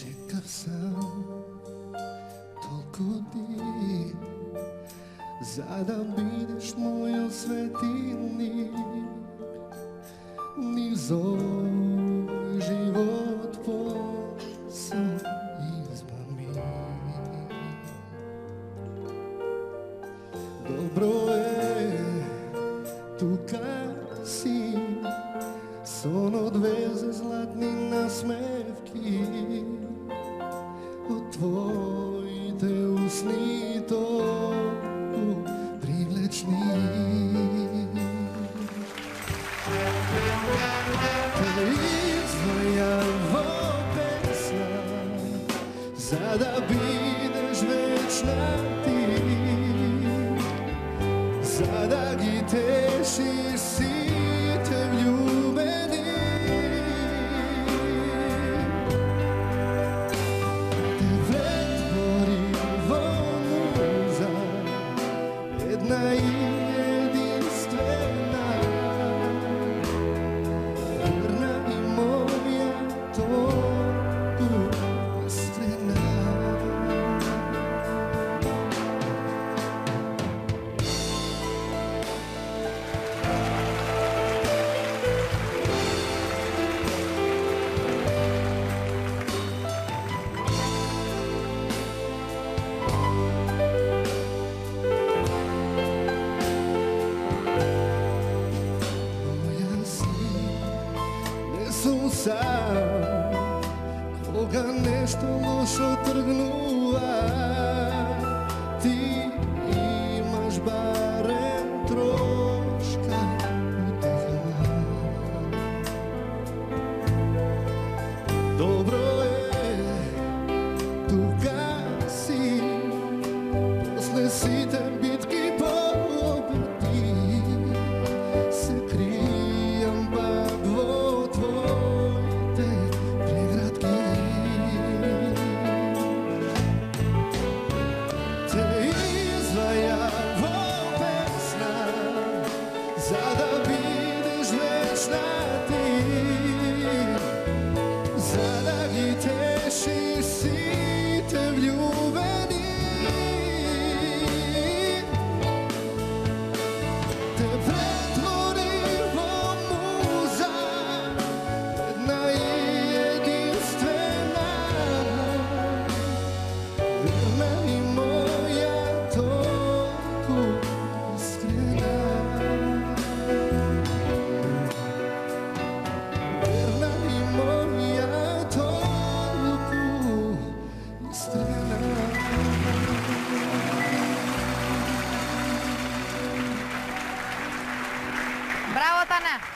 Čekao sam toliko dni da budeš moj svetilnik, niz ovaj život posao izmami. Dobro je tu kad si, s ono dve zlatni nasmevki, od tvojite usni toliko privlečni. Te izdvajava pesma, da budeš večna ti, da gi tešiš si te vljubeni. Jedna i jedinstvena, verna i moja, toliko iskrena. Sam, koga nešto lošo trgnuva, ti imaš barem troška uteha. Dobro je tu kad si, posle site bitki pobedi, se krijam bagvo tvojte pregradki. Te izdvajava pesna, da budeš večna ti, da gi tešiš si te vljubeni. Te pretvorimo muza, jedna i jedinstvena, verna i moja, toliko iskrena. Verna i moja, toliko iskrena. Bravo, Tana!